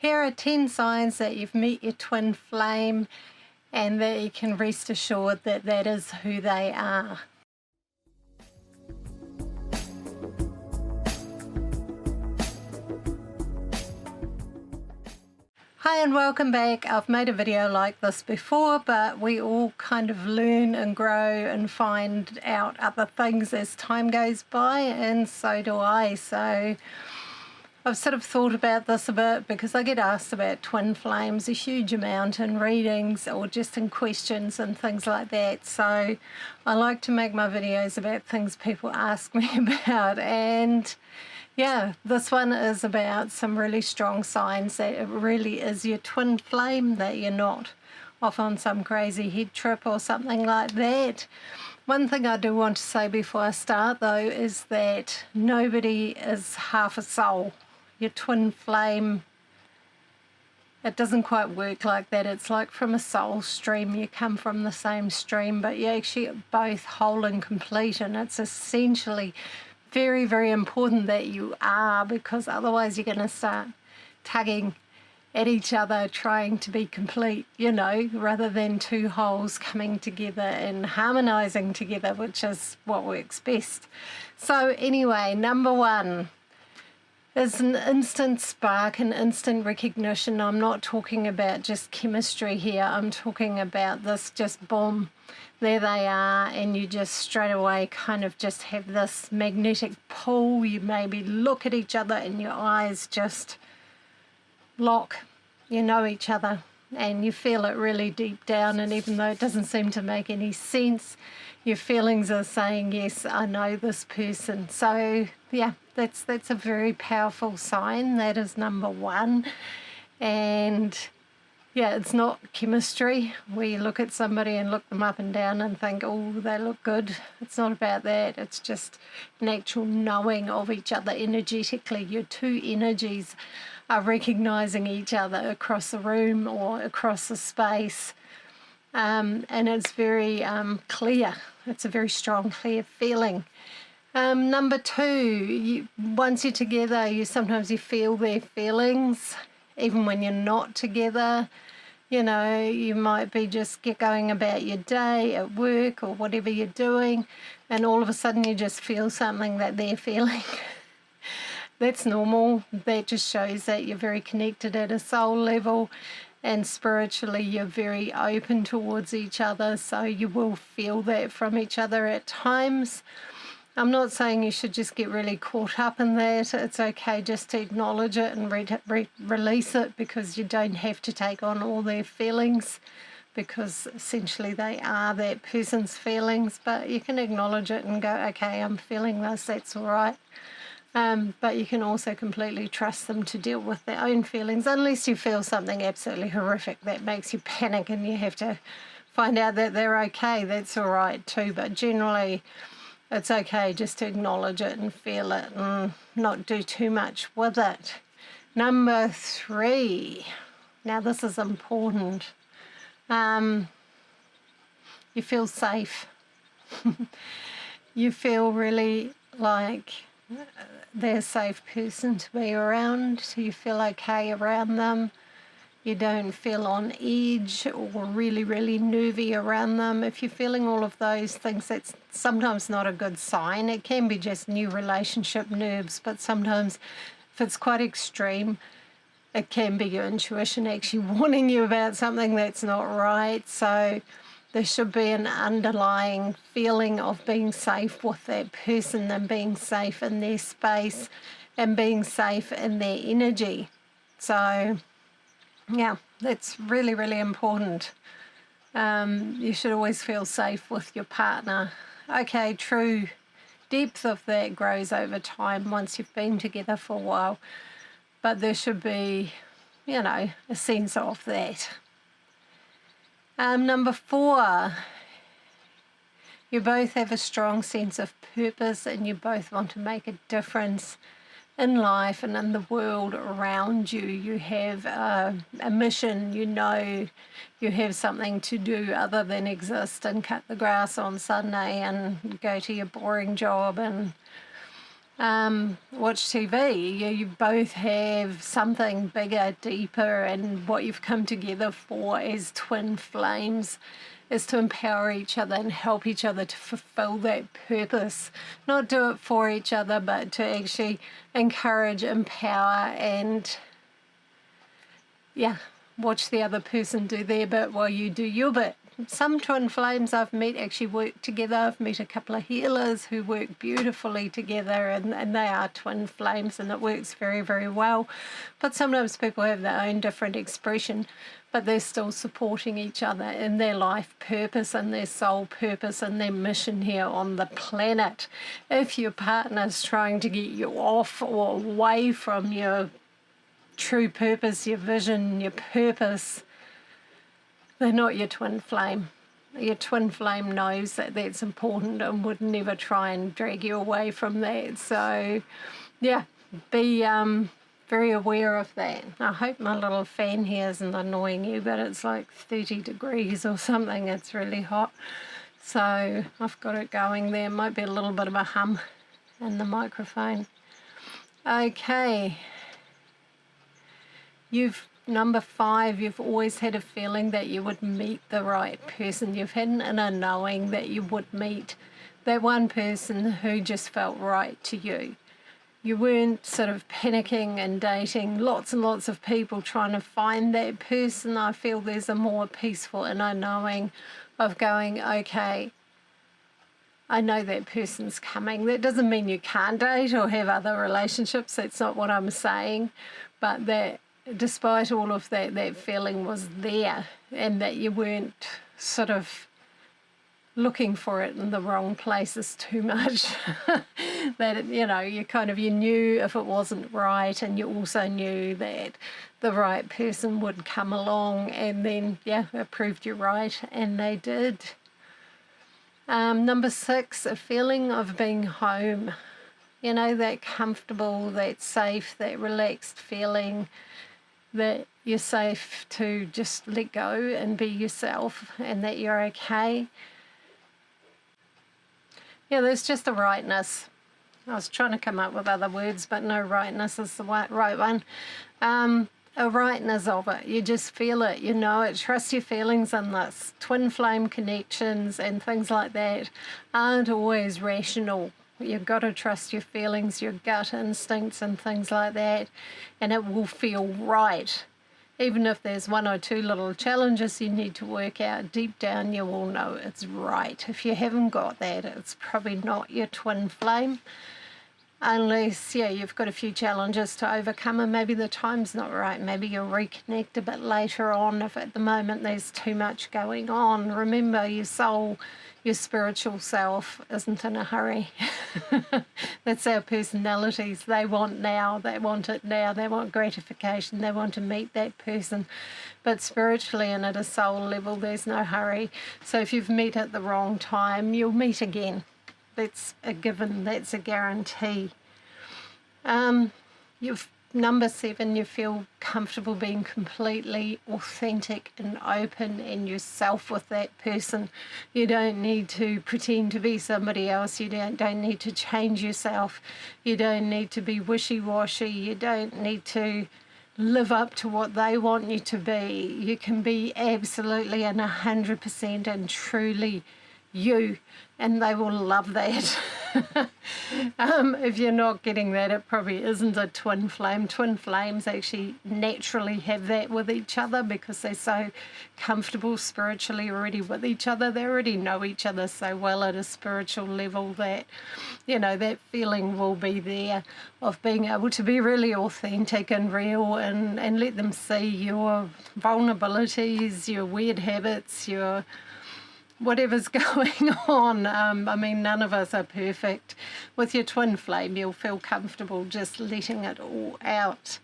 Here are 10 signs that you've met your twin flame and that you can rest assured that that is who they are. Hi and welcome back. I've made a video like this before, but we all kind of learn and grow and find out other things as time goes by, and so do I. So I've sort of thought about this a bit because I get asked about twin flames a huge amount in readings or just in questions and things like that. So I like to make my videos about things people ask me about, and yeah, this one is about some really strong signs that it really is your twin flame, that you're not off on some crazy head trip or something like that. One thing I do want to say before I start though is that nobody is half a soul. Your twin flame, it doesn't quite work like that. It's like from a soul stream. You come from the same stream, but you're actually both whole and complete, and it's essentially very, very important that you are, because otherwise you're going to start tugging at each other, trying to be complete, you know, rather than two wholes coming together and harmonizing together, which is what works best. So anyway, number one is an instant spark, an instant recognition. I'm not talking about just chemistry here. I'm talking about this just boom, there they are, and you just straight away kind of just have this magnetic pull. You maybe look at each other and your eyes just lock. You know each other and you feel it really deep down, and even though it doesn't seem to make any sense, your feelings are saying, yes, I know this person. So yeah, that's a very powerful sign. That is number one. And yeah, it's not chemistry where you look at somebody and look them up and down and think, oh, they look good. It's not about that. It's just an actual knowing of each other energetically. Your two energies are recognizing each other across the room or across the space. And it's very clear. It's a very strong, clear feeling. Number two, once you're together, sometimes you feel their feelings, even when you're not together. You know, you might be just going about your day at work or whatever you're doing, and all of a sudden you just feel something that they're feeling. That's normal. That just shows that you're very connected at a soul level, and spiritually you're very open towards each other, so you will feel that from each other at times. I'm not saying you should just get really caught up in that. It's okay just to acknowledge it and release it, because you don't have to take on all their feelings, because essentially they are that person's feelings. But you can acknowledge it and go, okay, I'm feeling this, that's all right. But you can also completely trust them to deal with their own feelings, unless you feel something absolutely horrific that makes you panic and you have to find out that they're okay. That's all right too, but generally it's okay just to acknowledge it and feel it and not do too much with it. Number three, now this is important. You feel safe. You feel really like they're a safe person to be around. You feel okay around them. You don't feel on edge or really, really nervy around them. If you're feeling all of those things, that's sometimes not a good sign. It can be just new relationship nerves, but sometimes if it's quite extreme, it can be your intuition actually warning you about something that's not right. So there should be an underlying feeling of being safe with that person and being safe in their space and being safe in their energy. So yeah, that's really, really important. You should always feel safe with your partner. Okay, true depth of that grows over time once you've been together for a while, but there should be, you know, a sense of that. Number four, you both have a strong sense of purpose and you both want to make a difference in life and in the world around you. You have a mission, you know you have something to do other than exist and cut the grass on Sunday and go to your boring job and watch TV. You both have something bigger, deeper, and what you've come together for as twin flames is to empower each other and help each other to fulfill that purpose. Not do it for each other, but to actually encourage, empower, and watch the other person do their bit while you do your bit. Some twin flames I've met actually work together. I've met a couple of healers who work beautifully together, and they are twin flames, and it works very, very well. But sometimes people have their own different expression, but they're still supporting each other in their life purpose and their soul purpose and their mission here on the planet. If your partner's trying to get you off or away from your true purpose, your vision, your purpose, they're not your twin flame. Your twin flame knows that that's important and would never try and drag you away from that. So, yeah, be very aware of that. I hope my little fan here isn't annoying you, but it's like 30 degrees or something. It's really hot. So I've got it going there. Might be a little bit of a hum in the microphone. Okay. Number 5, you've always had a feeling that you would meet the right person. You've had an inner knowing that you would meet that one person who just felt right to you. You weren't sort of panicking and dating lots and lots of people trying to find that person. I feel there's a more peaceful inner knowing of going, okay, I know that person's coming. That doesn't mean you can't date or have other relationships. That's not what I'm saying. But that despite all of that, that feeling was there, and that you weren't sort of looking for it in the wrong places too much. That, you knew if it wasn't right, and you also knew that the right person would come along, and then, it proved you right, and they did. Number 6, a feeling of being home. That comfortable, that safe, that relaxed feeling, that you're safe to just let go and be yourself, and that you're okay. There's just a rightness. I was trying to come up with other words, but no, rightness is the right one. A rightness of it. You just feel it, you know it. Trust your feelings in this. Twin flame connections and things like that aren't always rational. You've got to trust your feelings, your gut instincts and things like that, and it will feel right. Even if there's 1 or 2 little challenges you need to work out, deep down you will know it's right. If you haven't got that, it's probably not your twin flame. Unless, you've got a few challenges to overcome, and maybe the time's not right. Maybe you'll reconnect a bit later on if at the moment there's too much going on. Remember, your soul, your spiritual self isn't in a hurry. That's our personalities. They want now, they want it now, they want gratification, they want to meet that person. But spiritually and at a soul level, there's no hurry. So if you've met at the wrong time, you'll meet again. That's a given, that's a guarantee. Number 7, you feel comfortable being completely authentic and open and yourself with that person. You don't need to pretend to be somebody else. You don't need to change yourself. You don't need to be wishy-washy. You don't need to live up to what they want you to be. You can be absolutely and 100% and truly you, and they will love that. If you're not getting that, it probably isn't a twin flame. Twin flames actually naturally have that with each other because they're so comfortable spiritually already with each other. They already know each other so well at a spiritual level that, that feeling will be there of being able to be really authentic and real, and let them see your vulnerabilities, your weird habits, your whatever's going on. None of us are perfect. With your twin flame, you'll feel comfortable just letting it all out.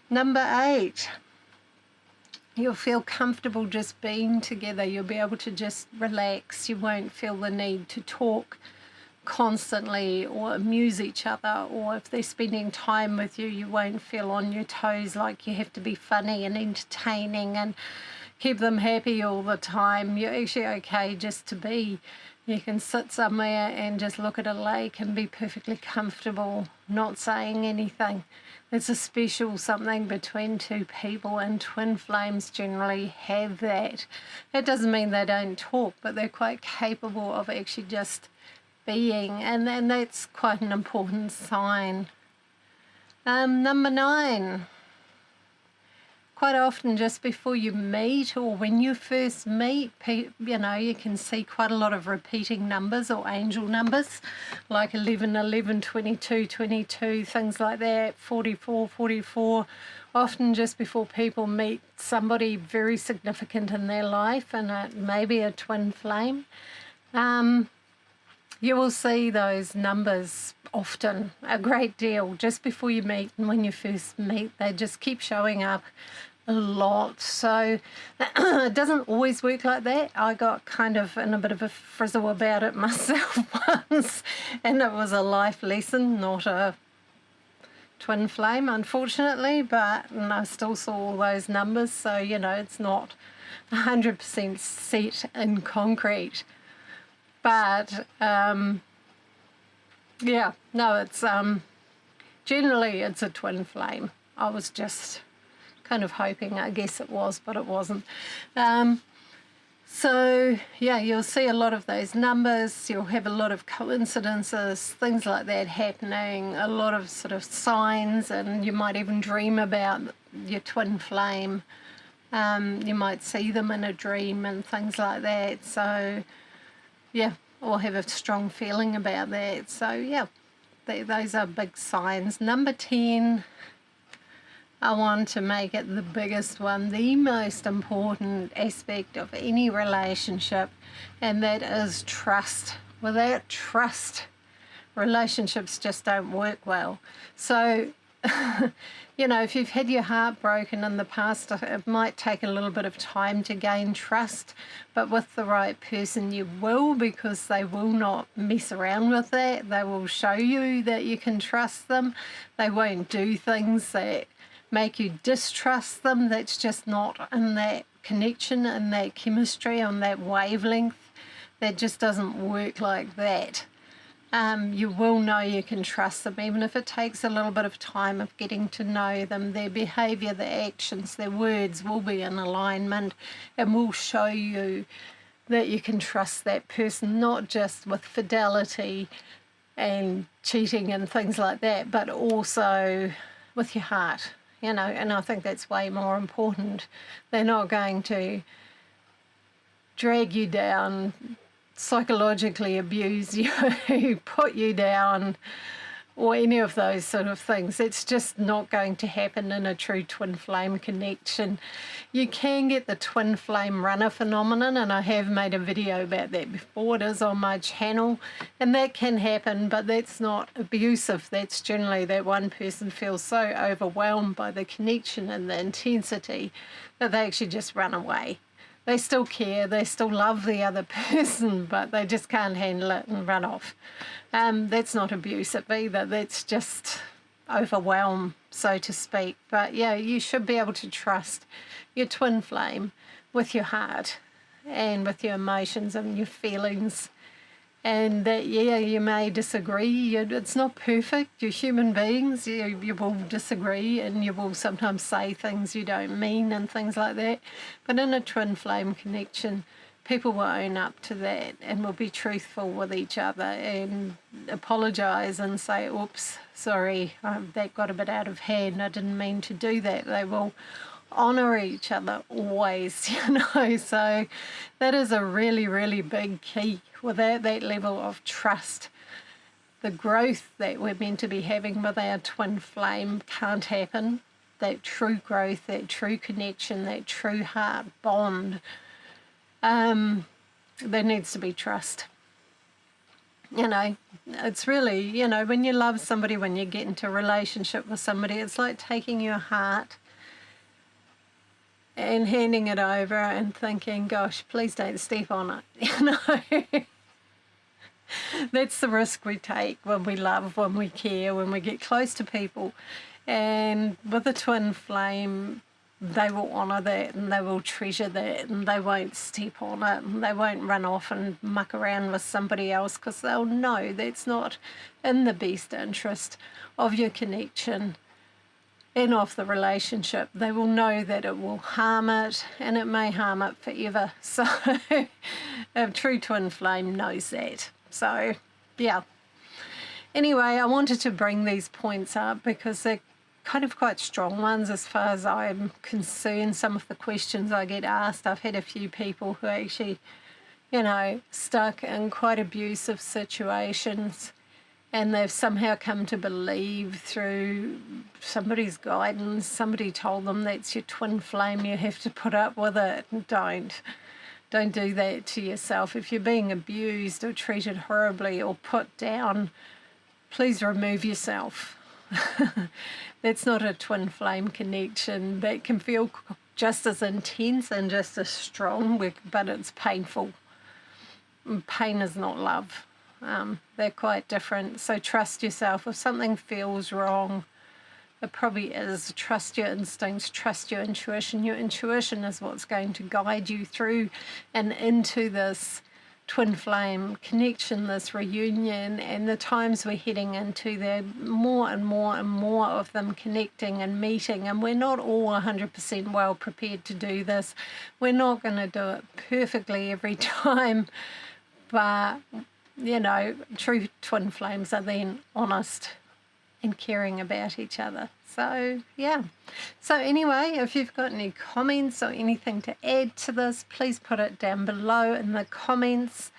Number 8, you'll feel comfortable just being together. You'll be able to just relax. You won't feel the need to talk constantly or amuse each other, or if they're spending time with you, you won't feel on your toes like you have to be funny and entertaining and keep them happy all the time. You're actually okay just to be. You can sit somewhere and just look at a lake and be perfectly comfortable, not saying anything. It's a special something between two people, and twin flames generally have that. It doesn't mean they don't talk, but they're quite capable of actually just being, and that's quite an important sign. Number 9. Quite often just before you meet or when you first meet, you know, you can see quite a lot of repeating numbers or angel numbers, like 11, 11, 22, 22, things like that, 44, 44. Often just before people meet somebody very significant in their life, and maybe a twin flame, you will see those numbers often, a great deal, just before you meet and when you first meet. They just keep showing up a lot. So it doesn't always work like that. I got kind of in a bit of a frizzle about it myself once, and it was a life lesson, not a twin flame, unfortunately, but I still saw all those numbers. So, you know, it's not 100% set in concrete. But yeah, no, it's generally it's a twin flame. I was just kind of hoping, I guess it was, but it wasn't. So yeah, you'll see a lot of those numbers. You'll have a lot of coincidences, things like that happening, a lot of sort of signs, and you might even dream about your twin flame. You might see them in a dream and things like that. So yeah, or have a strong feeling about that. So yeah, those are big signs. Number 10, I want to make it the biggest one, the most important aspect of any relationship, and that is trust. Without trust, relationships just don't work well. So, you know, if you've had your heart broken in the past, it might take a little bit of time to gain trust, but with the right person you will, because they will not mess around with that. They will show you that you can trust them. They won't do things that make you distrust them. That's just not in that connection, in that chemistry, on that wavelength. That just doesn't work like that. You will know you can trust them, even if it takes a little bit of time of getting to know them. Their behaviour, their actions, their words will be in alignment and will show you that you can trust that person, not just with fidelity and cheating and things like that, but also with your heart. You know, and I think that's way more important. They're not going to drag you down, psychologically abuse you, put you down, or any of those sort of things. It's just not going to happen in a true twin flame connection. You can get the twin flame runner phenomenon, and I have made a video about that before. It is on my channel, and that can happen, but that's not abusive. That's generally that one person feels so overwhelmed by the connection and the intensity that they actually just run away. They still care, they still love the other person, but they just can't handle it and run off. That's not abusive either. That's just overwhelm, so to speak. But yeah, you should be able to trust your twin flame with your heart and with your emotions and your feelings. And that, yeah, you may disagree. It's not perfect. You're human beings. You will disagree, and you will sometimes say things you don't mean and things like that. But in a twin flame connection, people will own up to that and will be truthful with each other and apologise and say, oops, sorry, that got a bit out of hand. I didn't mean to do that. They will honour each other always, you know. So that is a really, really big key. Without that level of trust, the growth that we're meant to be having with our twin flame can't happen. That true growth, that true connection, that true heart bond, there needs to be trust. You know, it's really, you know, when you love somebody, when you get into a relationship with somebody, it's like taking your heart and handing it over and thinking, gosh, please don't step on it, you know. That's the risk we take when we love, when we care, when we get close to people. And with a twin flame, they will honour that and they will treasure that and they won't step on it and they won't run off and muck around with somebody else, because they'll know that's not in the best interest of your connection and of the relationship. They will know that it will harm it, and it may harm it forever. So a true twin flame knows that. So yeah. Anyway, I wanted to bring these points up because they're kind of quite strong ones as far as I'm concerned. Some of the questions I get asked, I've had a few people who actually, you know, stuck in quite abusive situations, and they've somehow come to believe through somebody's guidance, somebody told them that's your twin flame, you have to put up with it. Don't do that to yourself. If you're being abused or treated horribly or put down, please remove yourself. That's not a twin flame connection. That can feel just as intense and just as strong, but it's painful. Pain is not love. They're quite different. So trust yourself. If something feels wrong, it probably is. Trust your instincts, trust your intuition. Your intuition is what's going to guide you through and into this twin flame connection, this reunion, and the times we're heading into. There more and more and more of them connecting and meeting, and we're not all 100% well prepared to do this. We're not going to do it perfectly every time, but you know, true twin flames are then honest and caring about each other. So yeah. So anyway, if you've got any comments or anything to add to this, please put it down below in the comments.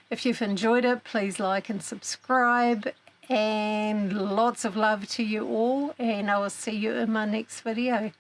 If you've enjoyed it, please like and subscribe, and lots of love to you all, and I will see you in my next video.